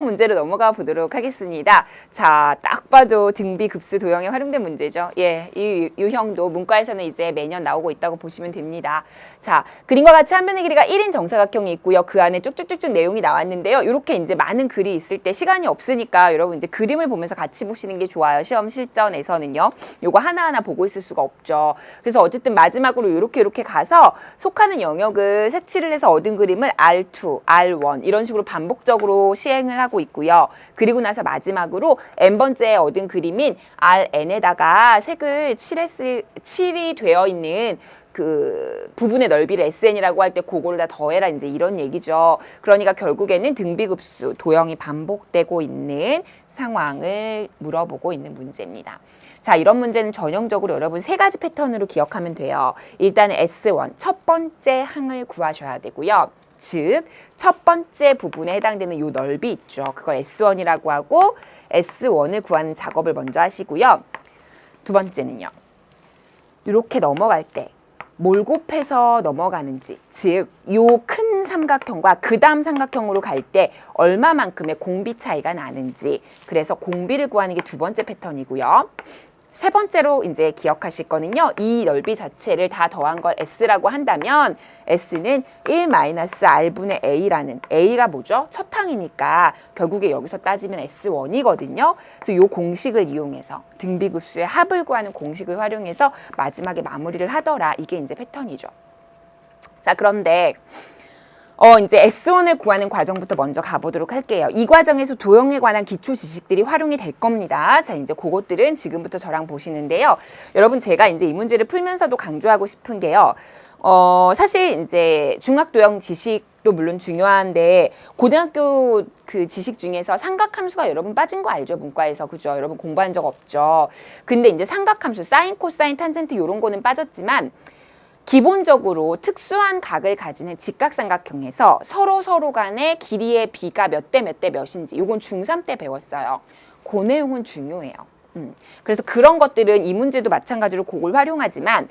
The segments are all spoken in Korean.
문제로 넘어가 보도록 하겠습니다. 자, 딱 봐도 등비급수 도형에 활용된 문제죠. 예, 이 유형도 문과에서는 이제 매년 나오고 있다고 보시면 됩니다. 자, 그림과 같이 한 변의 길이가 1인 정사각형이 있고요. 그 안에 쭉쭉쭉쭉 내용이 나왔는데요. 이렇게 이제 많은 글이 있을 때 시간이 없으니까 여러분 이제 그림을 보면서 같이 보시는 게 좋아요. 시험 실전에서는요. 요거 하나하나 보고 있을 수가 없죠. 그래서 어쨌든 마지막으로 이렇게 가서 속하는 영역을 색칠을 해서 얻은 그림을 R2, R1 이런 식으로 반복적으로 시행을 하고 있고요. 그리고 나서 마지막으로 n번째 얻은 그림인 Rn에다가 색을 칠이 되어 있는 그 부분의 넓이를 SN이라고 할 때 그거를 다 더해라 이제 이런 얘기죠. 그러니까 결국에는 등비급수 도형이 반복되고 있는 상황을 물어보고 있는 문제입니다. 자, 이런 문제는 전형적으로 여러분 세 가지 패턴으로 기억하면 돼요. 일단 S1 첫 번째 항을 구하셔야 되고요. 즉, 첫 번째 부분에 해당되는 요 넓이 있죠. 그걸 S1이라고 하고 S1을 구하는 작업을 먼저 하시고요. 두 번째는요. 이렇게 넘어갈 때 뭘 곱해서 넘어가는지, 즉, 요 큰 삼각형과 그 다음 삼각형으로 갈 때 얼마만큼의 공비 차이가 나는지, 그래서 공비를 구하는 게 두 번째 패턴이고요. 세 번째로 이제 기억하실 거는요. 이 넓이 자체를 다 더한 걸 S라고 한다면 S는 1-R분의 A라는 A가 뭐죠? 첫 항이니까 결국에 여기서 따지면 S1이거든요. 그래서 이 공식을 이용해서 등비급수의 합을 구하는 공식을 활용해서 마지막에 마무리를 하더라. 이게 이제 패턴이죠. 자, 그런데 이제 S1을 구하는 과정부터 먼저 가보도록 할게요. 이 과정에서 도형에 관한 기초 지식들이 활용이 될 겁니다. 자, 이제 그것들은 지금부터 저랑 보시는데요. 여러분, 제가 이제 이 문제를 풀면서도 강조하고 싶은 게요. 사실 이제 중학도형 지식도 물론 중요한데, 고등학교 그 지식 중에서 삼각함수가 여러분 빠진 거 알죠? 문과에서. 그죠? 여러분 공부한 적 없죠? 근데 이제 삼각함수, 사인, 코사인, 탄젠트 이런 거는 빠졌지만, 기본적으로 특수한 각을 가지는 직각삼각형에서 서로 간의 길이의 비가 몇 대 몇 대 몇인지 이건 중3 때 배웠어요. 그 내용은 중요해요. 그래서 그런 것들은 이 문제도 마찬가지로 그걸 활용하지만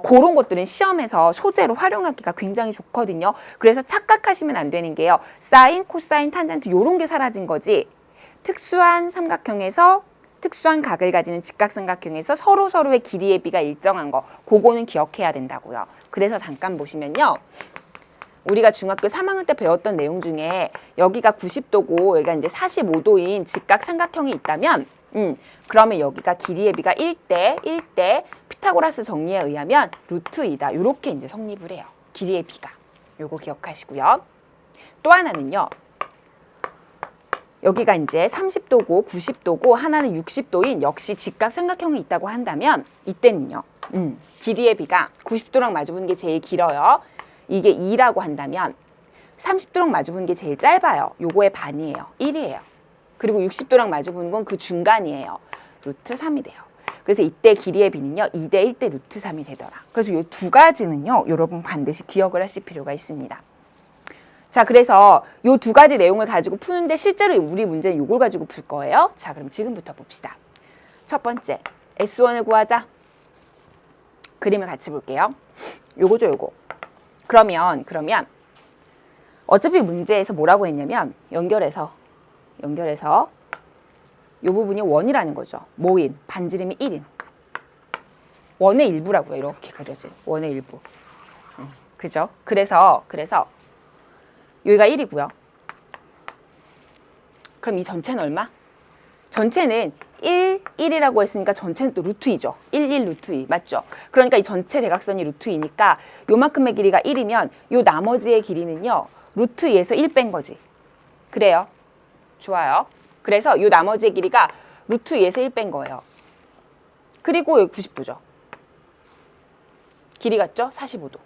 그런 것들은 시험에서 소재로 활용하기가 굉장히 좋거든요. 그래서 착각하시면 안 되는 게요. 사인, 코사인, 탄젠트 이런 게 사라진 거지 특수한 삼각형에서 특수한 각을 가지는 직각삼각형에서 서로의 길이의 비가 일정한 거 그거는 기억해야 된다고요. 그래서 잠깐 보시면요. 우리가 중학교 3학년 때 배웠던 내용 중에 여기가 90도고 여기가 이제 45도인 직각삼각형이 있다면 그러면 여기가 길이의 비가 1대 피타고라스 정리에 의하면 루트 2다. 이렇게 이제 성립을 해요. 길이의 비가. 요거 기억하시고요. 또 하나는요. 여기가 이제 30도고 90도고 하나는 60도인 역시 직각삼각형이 있다고 한다면 이때는요. 길이의 비가 90도랑 마주보는 게 제일 길어요. 이게 2라고 한다면 30도랑 마주보는 게 제일 짧아요. 요거의 반이에요. 1이에요. 그리고 60도랑 마주보는 건 그 중간이에요. 루트 3이 돼요. 그래서 이때 길이의 비는요. 2대 1대 루트 3이 되더라. 그래서 요 두 가지는요. 여러분 반드시 기억을 하실 필요가 있습니다. 자, 그래서 요 두 가지 내용을 가지고 푸는데 실제로 우리 문제는 요걸 가지고 풀 거예요. 자, 그럼 지금부터 봅시다. 첫 번째, S1을 구하자. 그림을 같이 볼게요. 요거죠, 요거. 그러면 어차피 문제에서 뭐라고 했냐면 연결해서 요 부분이 원이라는 거죠. 모인, 반지름이 1인. 원의 일부라고요. 이렇게 그려진 원의 일부. 그죠? 그래서 여기가 1이고요. 그럼 이 전체는 얼마? 전체는 1이라고 했으니까 전체는 또 루트 2죠. 1 루트 2. 맞죠? 그러니까 이 전체 대각선이 루트 2니까 요만큼의 길이가 1이면 요 나머지의 길이는요. 루트 2에서 1 뺀 거지. 그래요. 좋아요. 그래서 요 나머지의 길이가 루트 2에서 1 뺀 거예요. 그리고 여기 90도죠. 길이 같죠? 45도.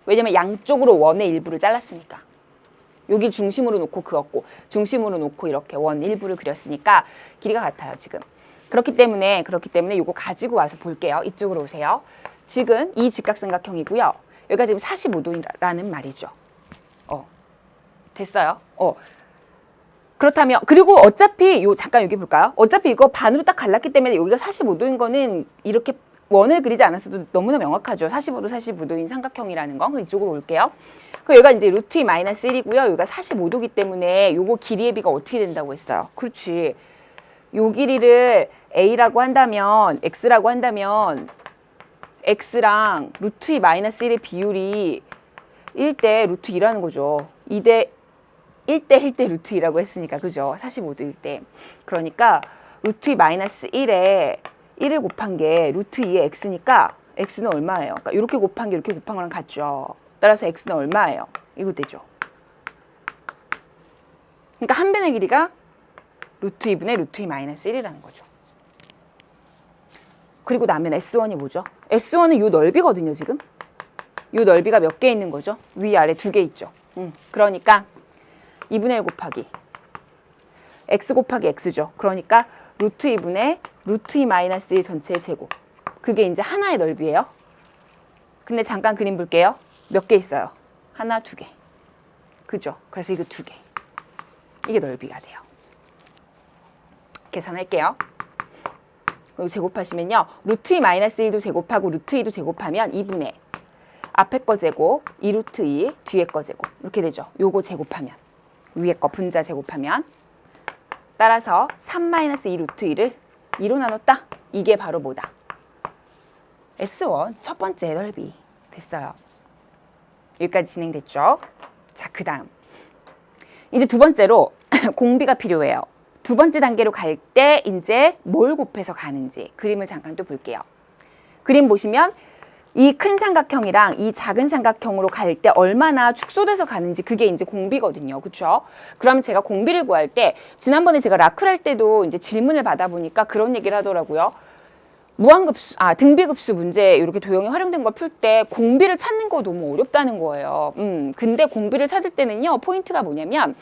왜냐면 양쪽으로 원의 일부를 잘랐으니까. 여기 중심으로 놓고 그었고 중심으로 놓고 이렇게 원 일부를 그렸으니까 길이가 같아요. 지금. 그렇기 때문에 이거 가지고 와서 볼게요. 이쪽으로 오세요. 지금 이 직각삼각형이고요. 여기가 지금 45도라는 말이죠. 됐어요. 그렇다면 그리고 어차피 잠깐 여기 볼까요? 어차피 이거 반으로 딱 갈랐기 때문에 여기가 45도인 거는 이렇게 원을 그리지 않았어도 너무나 명확하죠. 45도 45도인 삼각형이라는 거. 그럼 이쪽으로 올게요. 그 여기가 이제 루트 2 마이너스 1이고요. 여기가 45도기 때문에 요거 길이의 비가 어떻게 된다고 했어요? 그렇지. 요 길이를 A라고 한다면, X라고 한다면 X랑 루트 2 마이너스 1의 비율이 1대 루트 2라는 거죠. 1대 루트 2라고 했으니까, 그죠? 45도일 때. 그러니까 루트 2 마이너스 1에 1을 곱한 게 루트 2의 X니까 X는 얼마예요? 그러니까 이렇게 곱한 게 이렇게 곱한 거랑 같죠. 따라서 X는 얼마예요? 이거 되죠. 그러니까 한 변의 길이가 루트 2분의 루트 2 마이너스 1이라는 거죠. 그리고 나면 S1이 뭐죠? S1은 요 넓이거든요, 지금. 요 넓이가 몇 개 있는 거죠? 위아래 2개 있죠. 그러니까 2분의 1 곱하기 X 곱하기 X죠. 그러니까 루트 2분의 루트 2 마이너스 1 전체의 제곱. 그게 이제 하나의 넓이에요. 근데 잠깐 그림 볼게요. 몇 개 있어요? 하나, 2개. 그죠? 그래서 이거 2개. 이게 넓이가 돼요. 계산할게요. 제곱하시면요. 루트 2 마이너스 1도 제곱하고 루트 2도 제곱하면 2분의 앞에 거 제곱, 2 루트 2, 뒤에 거 제곱. 이렇게 되죠. 요거 제곱하면. 위에 거 분자 제곱하면. 따라서 3 마이너스 2 루트 2를 2로 나눴다. 이게 바로 뭐다? S1 첫 번째 넓이. 됐어요. 여기까지 진행됐죠? 자, 그 다음. 이제 두 번째로 공비가 필요해요. 두 번째 단계로 갈 때 이제 뭘 곱해서 가는지 그림을 잠깐 또 볼게요. 그림 보시면 이 큰 삼각형이랑 이 작은 삼각형으로 갈 때 얼마나 축소돼서 가는지 그게 이제 공비거든요. 그렇죠? 그러면 제가 공비를 구할 때 지난번에 제가 라클 할 때도 이제 질문을 받아보니까 그런 얘기를 하더라고요. 무한급수, 등비급수 문제 이렇게 도형이 활용된 걸 풀 때 공비를 찾는 거 너무 어렵다는 거예요. 근데 공비를 찾을 때는요, 포인트가 뭐냐면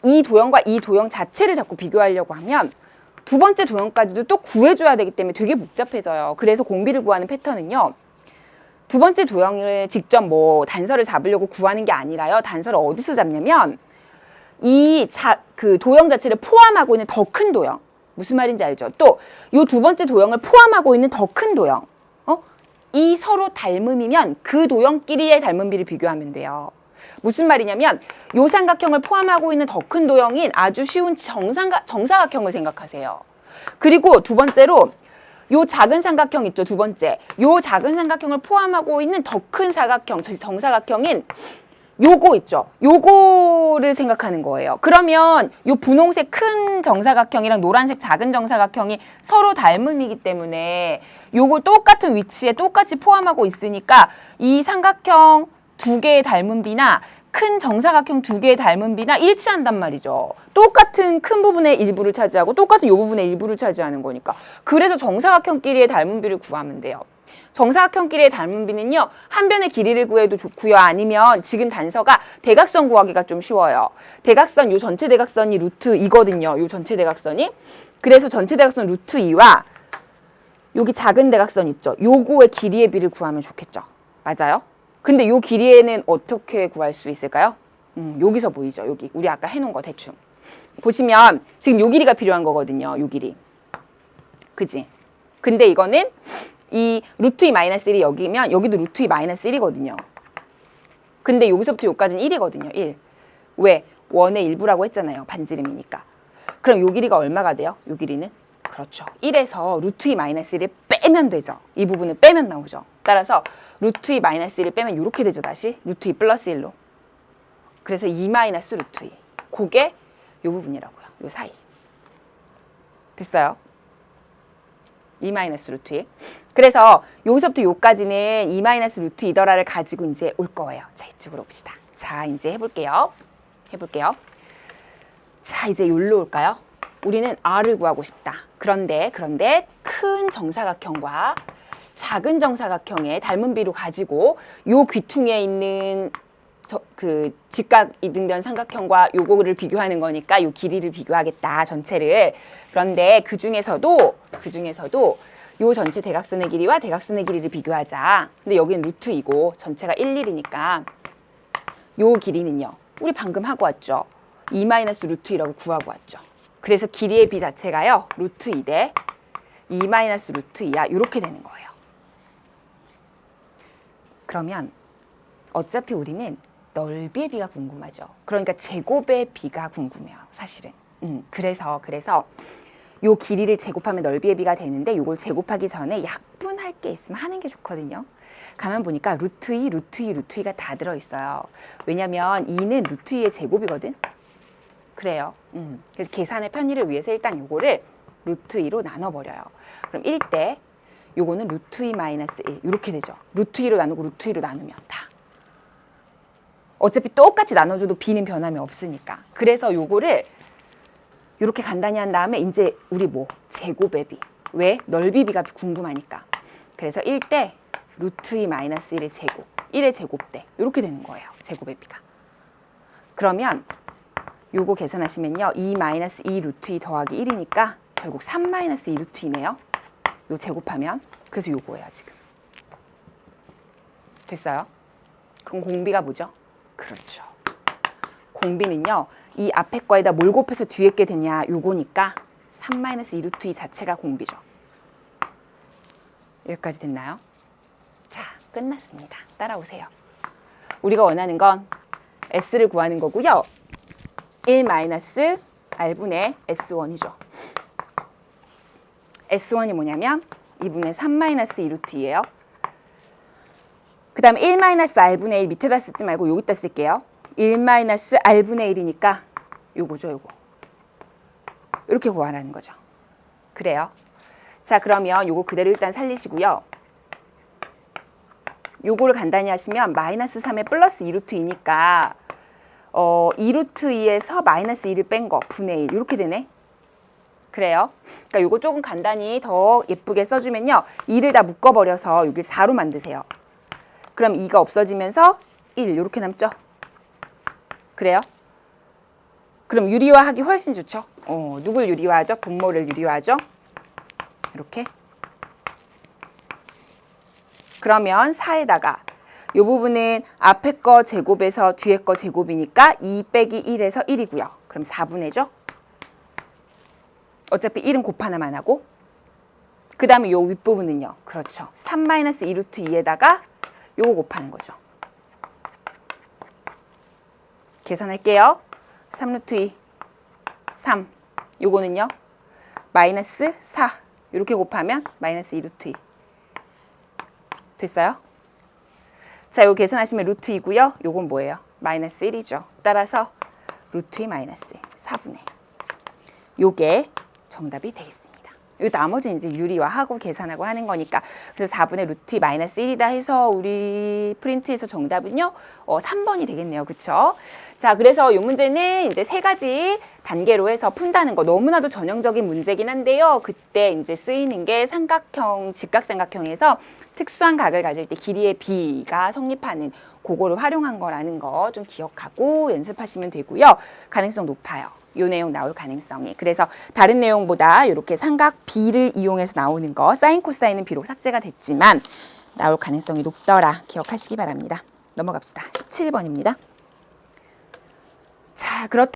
이 도형과 이 도형 자체를 자꾸 비교하려고 하면 두 번째 도형까지도 또 구해줘야 되기 때문에 되게 복잡해져요. 그래서 공비를 구하는 패턴은요, 두 번째 도형을 직접 뭐 단서를 잡으려고 구하는 게 아니라요, 단서를 어디서 잡냐면 그 도형 자체를 포함하고 있는 더 큰 도형. 무슨 말인지 알죠? 또 이 두 번째 도형을 포함하고 있는 더 큰 도형. 이 서로 닮음이면 그 도형끼리의 닮음비를 비교하면 돼요. 무슨 말이냐면 이 삼각형을 포함하고 있는 더 큰 도형인 아주 쉬운 정사각형을 생각하세요. 그리고 두 번째로 요 작은 삼각형 있죠, 두 번째. 요 작은 삼각형을 포함하고 있는 더 큰 사각형, 정사각형인 요거 있죠. 요거를 생각하는 거예요. 그러면 요 분홍색 큰 정사각형이랑 노란색 작은 정사각형이 서로 닮음이기 때문에 요거 똑같은 위치에 똑같이 포함하고 있으니까 이 삼각형 두 개의 닮음비나 큰 정사각형 두 개의 닮음비나 일치한단 말이죠. 똑같은 큰 부분의 일부를 차지하고 똑같은 요 부분의 일부를 차지하는 거니까. 그래서 정사각형끼리의 닮음비를 구하면 돼요. 정사각형끼리의 닮음비는요, 한 변의 길이를 구해도 좋고요. 아니면 지금 단서가 대각선 구하기가 좀 쉬워요. 대각선, 요 전체 대각선이 루트 2거든요. 요 전체 대각선이. 그래서 전체 대각선 루트 2와 여기 작은 대각선 있죠. 요거의 길이의 비를 구하면 좋겠죠. 맞아요? 근데 요 길이에는 어떻게 구할 수 있을까요? 여기서 보이죠? 여기. 우리 아까 해놓은 거 대충. 보시면 지금 요 길이가 필요한 거거든요. 요 길이. 그지? 근데 이거는 이 루트 2 마이너스 1이 여기면 여기도 루트 2 마이너스 1이거든요. 근데 여기서부터 여기까지는 1이거든요. 1. 왜? 원의 일부라고 했잖아요. 반지름이니까. 그럼 요 길이가 얼마가 돼요? 요 길이는? 그렇죠. 1에서 루트 2 마이너스 1을 빼면 되죠. 이 부분을 빼면 나오죠. 따라서 루트 2 마이너스 1을 빼면 이렇게 되죠. 다시 루트 2 플러스 1로. 그래서 2 마이너스 루트 2. 그게 요 부분이라고요. 요 사이. 됐어요? 2 마이너스 루트 2. 그래서 여기서부터 요까지는 2 마이너스 루트 2더라를 가지고 이제 올 거예요. 자, 이쪽으로 옵시다. 자, 이제 해볼게요. 자, 이제 여기로 올까요? 우리는 R을 구하고 싶다. 그런데 큰 정사각형과 작은 정사각형의 닮은비로 가지고 요 귀퉁이에 있는 그 직각 이등변 삼각형과 요거를 비교하는 거니까 요 길이를 비교하겠다, 전체를. 그런데 그 중에서도 요 전체 대각선의 길이와 대각선의 길이를 비교하자. 근데 여기는 루트 2고 전체가 1, 1이니까 요 길이는요, 우리 방금 하고 왔죠. 2 마이너스 루트 2라고 구하고 왔죠. 그래서 길이의 비 자체가요, 루트 2 대 2 마이너스 루트 2야. 이렇게 되는 거예요. 그러면 어차피 우리는 넓이의 비가 궁금하죠. 그러니까 제곱의 비가 궁금해요, 사실은. 그래서 요 길이를 제곱하면 넓이의 비가 되는데 요걸 제곱하기 전에 약분할 게 있으면 하는 게 좋거든요. 가만 보니까 루트 2, 루트 2, 루트 2가 다 들어있어요. 왜냐면 2는 루트 2의 제곱이거든. 그래요. 그래서 계산의 편의를 위해서 일단 요거를 루트 2로 나눠버려요. 그럼 1대 요거는 루트 2 마이너스 1 이렇게 되죠. 루트 2로 나누고 루트 2로 나누면 다. 어차피 똑같이 나눠줘도 b는 변함이 없으니까. 그래서 요거를 이렇게 간단히 한 다음에 이제 우리 뭐 제곱의 비. 왜? 넓이 비가 궁금하니까. 그래서 1대 루트 2 마이너스 1의 제곱. 1의 제곱대. 이렇게 되는 거예요. 제곱의 비가. 그러면 요거 계산하시면요. 2 마이너스 2 루트 2 더하기 1이니까 결국 3 마이너스 2 루트 2네요. 요 제곱하면. 그래서 요거예요, 지금. 됐어요? 그럼 공비가 뭐죠? 그렇죠. 공비는요. 이 앞에 거에다 뭘 곱해서 뒤에 게 되냐 요거니까 3 마이너스 2 루트 2 자체가 공비죠. 여기까지 됐나요? 자, 끝났습니다. 따라오세요. 우리가 원하는 건 S를 구하는 거고요. 1 마이너스 R분의 S1이죠. S1이 뭐냐면 2분의 3 마이너스 2 루트 2예요. 그 다음에 1 마이너스 R분의 1 밑에다 쓰지 말고 여기다 쓸게요. 1 마이너스 R분의 1이니까 요거죠, 요거. 이렇게 구하라는 거죠. 그래요. 자, 그러면 요거 그대로 일단 살리시고요. 요거를 간단히 하시면 마이너스 3에 플러스 2루트 2니까 2루트 2에서 마이너스 2를 뺀 거 분의 1 이렇게 되네. 그래요. 그러니까 요거 조금 간단히 더 예쁘게 써주면요. 2를 다 묶어버려서 여기 4로 만드세요. 그럼 2가 없어지면서 1 이렇게 남죠. 그래요? 그럼 유리화하기 훨씬 좋죠. 누굴 유리화하죠? 분모를 유리화하죠. 이렇게. 그러면 4에다가 이 부분은 앞에 거 제곱에서 뒤에 거 제곱이니까 2 빼기 1에서 1이고요. 그럼 4분의죠. 어차피 1은 곱 하나만 하고. 그 다음에 이 윗부분은요. 그렇죠. 3 마이너스 2 루트 2에다가 요거 곱하는 거죠. 계산할게요. 3 루트 2, 3. 요거는요. 마이너스 4. 이렇게 곱하면 마이너스 2 루트 2. 됐어요? 자, 요거 계산하시면 루트 2고요. 요건 뭐예요? 마이너스 1이죠. 따라서 루트 2 마이너스 1, 4분의. 요게 정답이 되겠습니다. 요 나머지는 이제 유리화하고 계산하고 하는 거니까. 그래서 4분의 루트 2 마이너스 1이다 해서 우리 프린트에서 정답은요. 3번이 되겠네요. 그쵸? 자, 그래서 이 문제는 이제 3가지 단계로 해서 푼다는 거 너무나도 전형적인 문제긴 한데요. 그때 이제 쓰이는 게 삼각형, 직각삼각형에서 특수한 각을 가질 때 길이의 비가 성립하는 그거를 활용한 거라는 거 좀 기억하고 연습하시면 되고요. 가능성 높아요. 요 내용 나올 가능성이. 그래서 다른 내용보다 이렇게 삼각 B를 이용해서 나오는 거 사인 코사인은 비록 삭제가 됐지만 나올 가능성이 높더라. 기억하시기 바랍니다. 넘어갑시다. 17번입니다. 자, 그렇다.